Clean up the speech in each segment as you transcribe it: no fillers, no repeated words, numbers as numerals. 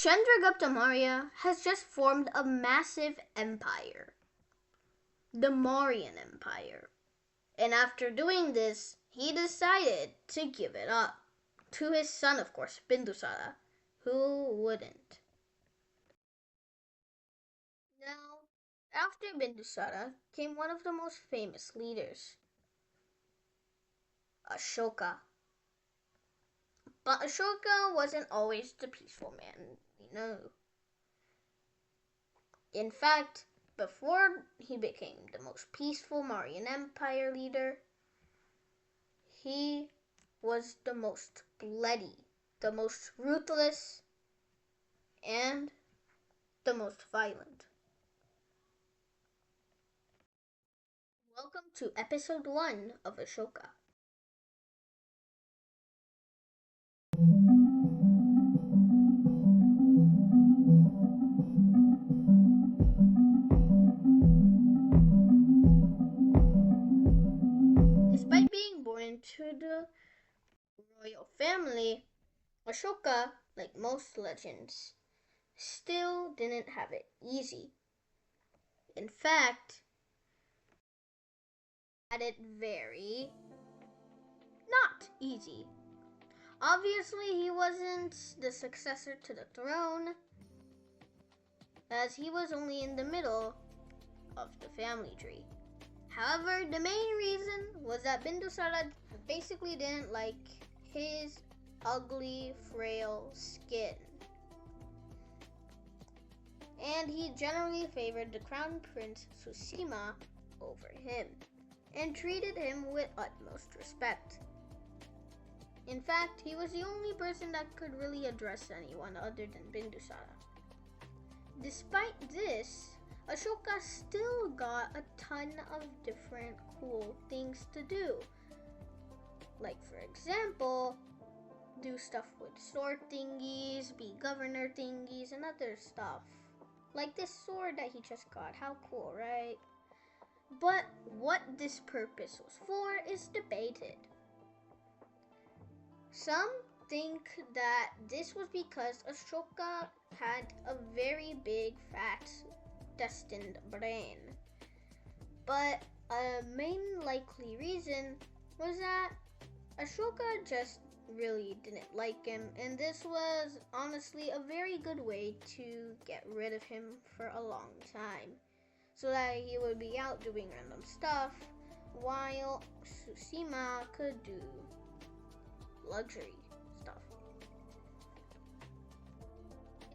Chandragupta Maurya has just formed a massive empire, the Mauryan Empire. And after doing this, he decided to give it up to his son, of course, Bindusara. Who wouldn't? Now, after Bindusara came one of the most famous leaders, Ashoka. But Ashoka wasn't always the peaceful man we know. In fact, before he became the most peaceful Mauryan Empire leader, he was the most bloody, the most ruthless, and the most violent. Welcome to episode 1 of Ashoka. Despite being born into the royal family, Ashoka, like most legends, still didn't have it easy. In fact, had it very not easy. Obviously, he wasn't the successor to the throne, as he was only in the middle of the family tree. However, the main reason was that Bindusara basically didn't like his ugly, frail skin. And he generally favored the crown prince Susima over him, and treated him with utmost respect. In fact, he was the only person that could really address anyone other than Bindusara. Despite this, Ashoka still got a ton of different cool things to do. Like, for example, do stuff with sword thingies, be governor thingies, and other stuff. Like this sword that he just got. How cool, right? But what this purpose was for is debated. Some think that this was because Ashoka had a very big, fat, destined brain. But a main likely reason was that Ashoka just really didn't like him, and this was honestly a very good way to get rid of him for a long time, so that he would be out doing random stuff while Susima could do luxury stuff.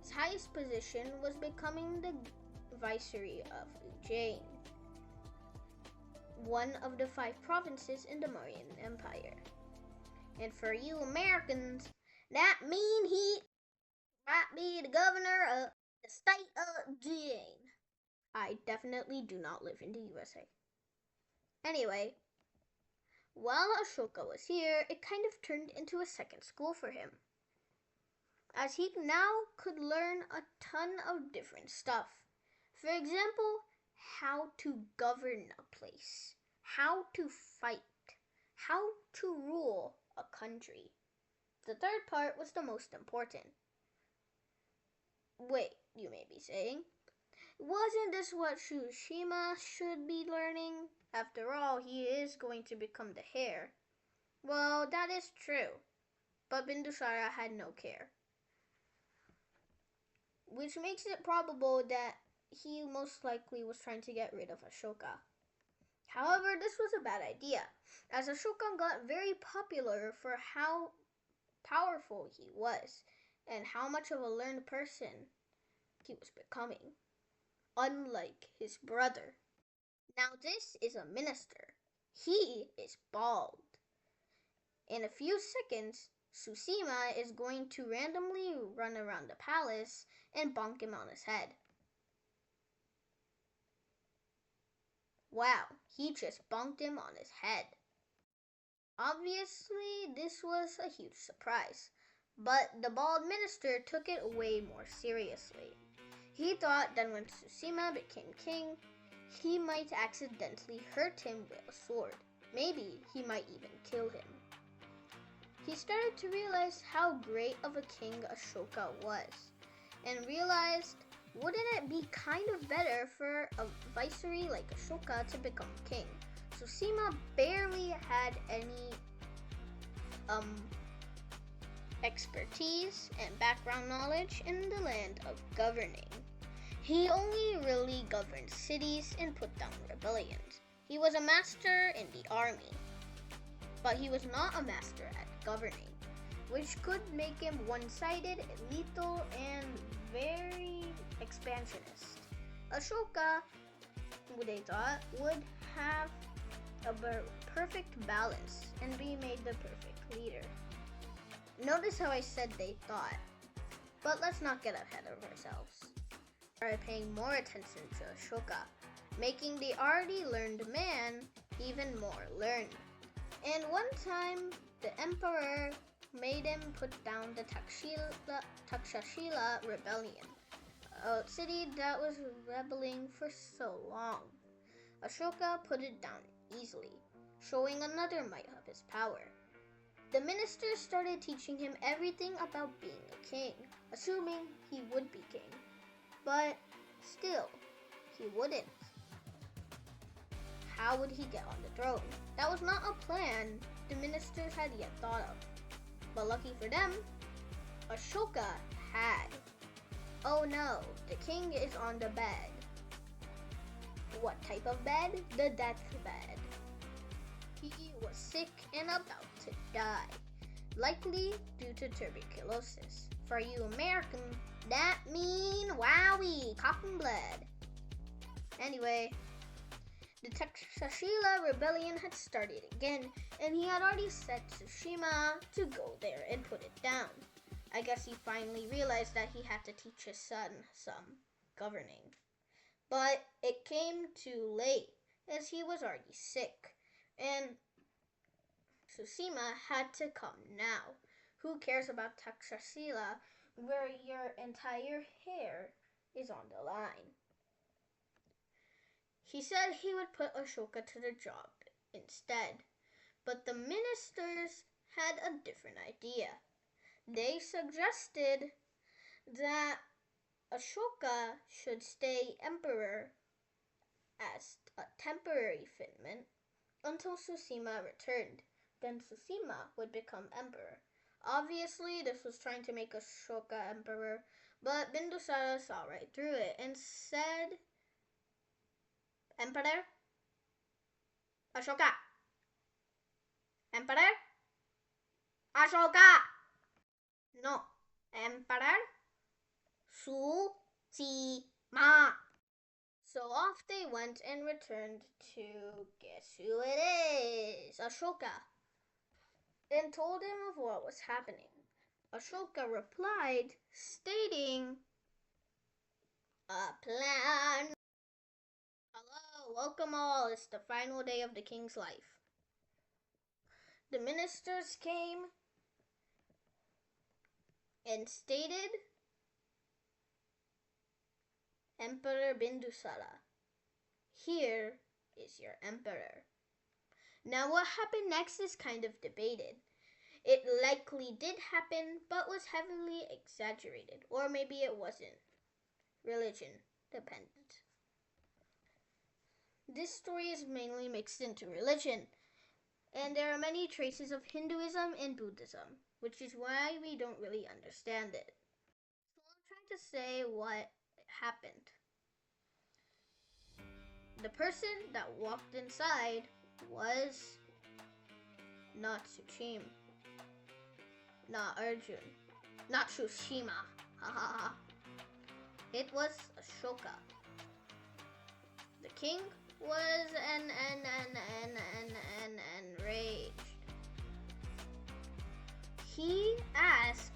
Its highest position was becoming the Viceroy of Ujjain, one of the 5 provinces in the Mauryan Empire. And for you Americans, that means he might be the governor of the state of Ujjain. I definitely do not live in the USA. Anyway, while Ashoka was here, it kind of turned into a second school for him, as he now could learn a ton of different stuff. For example, how to govern a place, how to fight, how to rule a country. The third part was the most important. Wait, you may be saying, wasn't this what Susima should be learning? After all, he is going to become the heir. Well, that is true, but Bindusara had no care, which makes it probable that he most likely was trying to get rid of Ashoka. However, this was a bad idea, as Ashoka got very popular for how powerful he was and how much of a learned person he was becoming, unlike his brother. Now this is a minister. He is bald. In a few seconds, Susima is going to randomly run around the palace and bonk him on his head. Wow, he just bonked him on his head. Obviously, this was a huge surprise, but the bald minister took it way more seriously. He thought that when Susima became king, he might accidentally hurt him with a sword. Maybe he might even kill him. He started to realize how great of a king Ashoka was, and realized, wouldn't it be kind of better for a viceroy like Ashoka to become king? Tsushima barely had any expertise and background knowledge in the land of governing. He only really governed cities and put down rebellions. He was a master in the army, but he was not a master at governing, which could make him one-sided, lethal, and very expansionist. Ashoka, they thought, would have a perfect balance and be made the perfect leader. Notice how I said they thought, but let's not get ahead of ourselves. By paying more attention to Ashoka, making the already learned man even more learned. And one time, the emperor made him put down the Takshashila rebellion, a city that was rebelling for so long. Ashoka put it down easily, showing another might of his power. The ministers started teaching him everything about being a king, assuming he would be king. But still, he wouldn't. How would he get on the throne? That was not a plan the ministers had yet thought of. But lucky for them, Ashoka had. Oh no, the king is on the bed. What type of bed? The death bed. He was sick and about to die, likely due to tuberculosis. For you Americans, that mean wowie, cotton blood. Anyway, the Takshashila rebellion had started again, and he had already set Tsushima to go there and put it down. I guess he finally realized that he had to teach his son some governing. But it came too late, as he was already sick, and Tsushima had to come now. Who cares about Takshashila, where your entire hair is on the line? He said he would put Ashoka to the job instead, but the ministers had a different idea. They suggested that Ashoka should stay emperor as a temporary fitment until Tsushima returned. Then Tsushima would become emperor. Obviously, this was trying to make Ashoka emperor, but Bindusara saw right through it and said, Emperor? Ashoka! Emperor? Ashoka! No, Emperor Tsushima. So off they went and returned to, guess who it is? Ashoka. And told him of what was happening. Ashoka replied, stating, a plan. Hello, welcome all. It's the final day of the king's life. The ministers came and stated, Emperor Bindusara, here is your emperor. Now what happened next is kind of debated. It likely did happen, but was heavily exaggerated, or maybe it wasn't. Religion dependent. This story is mainly mixed into religion, and there are many traces of Hinduism and Buddhism, which is why we don't really understand it. So I'm trying to say what happened. The person that walked inside was not Tsushima, not Arjun, not Tsushima. Ha ha ha. It was Ashoka. The king was enraged. He asked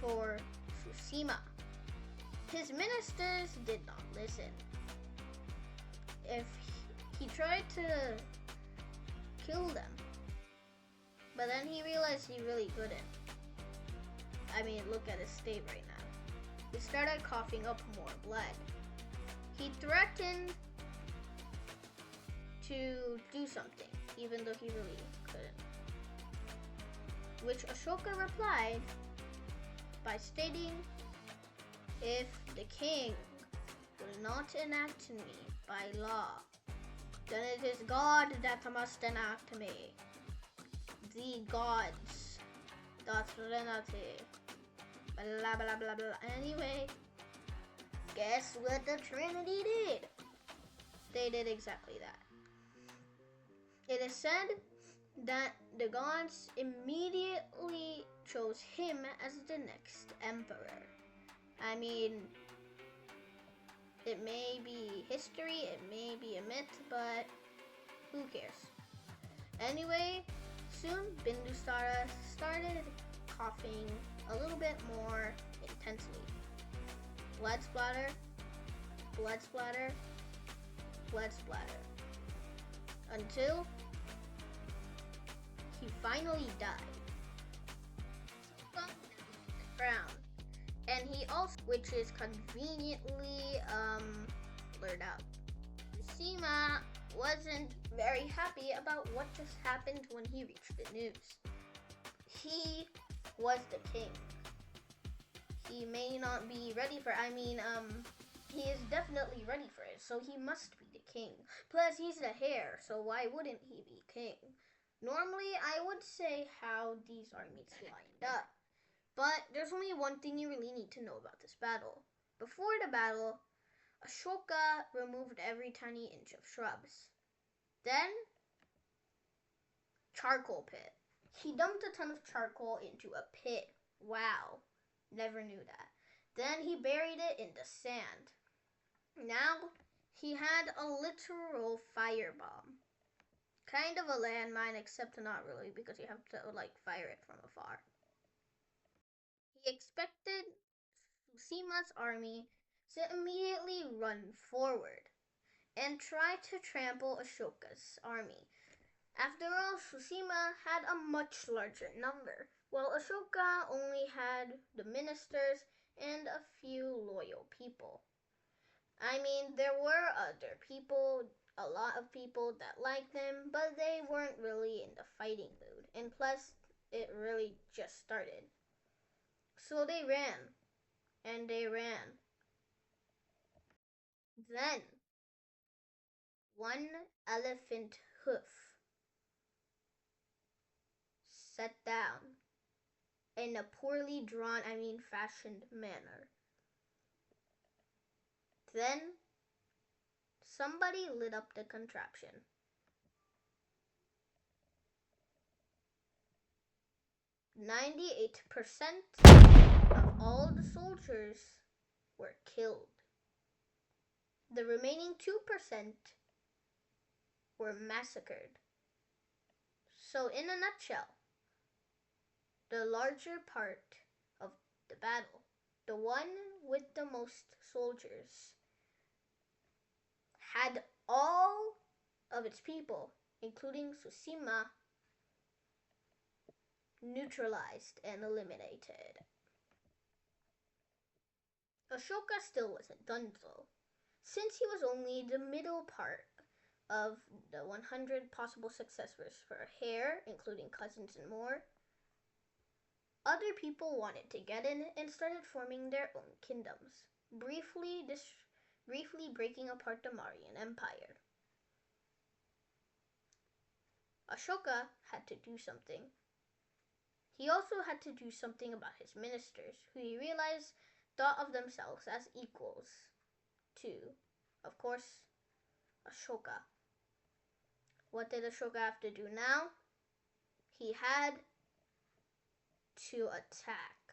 for Tsushima. His ministers did not listen. If he tried to kill them, but then he realized he really couldn't. I mean, look at his state right now. He started coughing up more blood. He threatened to do something, even though he really couldn't. Which Ashoka replied, by stating, "If the king will not enact me by law, then it is God that must enact me. The gods, the Trinity, blah blah blah blah." Anyway, guess what the Trinity did? They did exactly that. It is said that the gods immediately chose him as the next emperor. I mean, it may be history, it may be a myth, but who cares? Anyway, soon Bindusara started coughing a little bit more intensely. Blood splatter, blood splatter, blood splatter. Until he finally died. Ashoka left the crown. And he also, which is conveniently blurred out. Tsushima wasn't very happy about what just happened when he reached the news. He was the king. He may not be ready for, he is definitely ready for it, so he must be the king. Plus, he's the heir, so why wouldn't he be king? Normally, I would say how these armies lined up. But there's only one thing you really need to know about this battle. Before the battle, Ashoka removed every tiny inch of shrubs. Then, charcoal pit. He dumped a ton of charcoal into a pit. Wow, never knew that. Then he buried it in the sand. Now, he had a literal firebomb. Kind of a landmine, except not really, because you have to, fire it from afar. He expected Tsushima's army to immediately run forward and try to trample Ashoka's army. After all, Tsushima had a much larger number, while Ashoka only had the ministers and a few loyal people. I mean, there were other people, a lot of people that liked him, but they weren't really in the fighting mood. And plus, it really just started. So they ran, and they ran. Then, one elephant hoof sat down in a poorly drawn, fashioned manner. Then, somebody lit up the contraption. 98% of all the soldiers were killed. The remaining 2% were massacred. So, in a nutshell, the larger part of the battle, the one with the most soldiers, had all of its people, including Tsushima, neutralized and eliminated. Ashoka still wasn't done though. Since he was only the middle part of the 100 possible successors for heir, including cousins and more, other people wanted to get in and started forming their own kingdoms, briefly breaking apart the Mauryan Empire. Ashoka had to do something. He also had to do something about his ministers, who he realized thought of themselves as equals to, of course, Ashoka. What did Ashoka have to do now? He had to attack.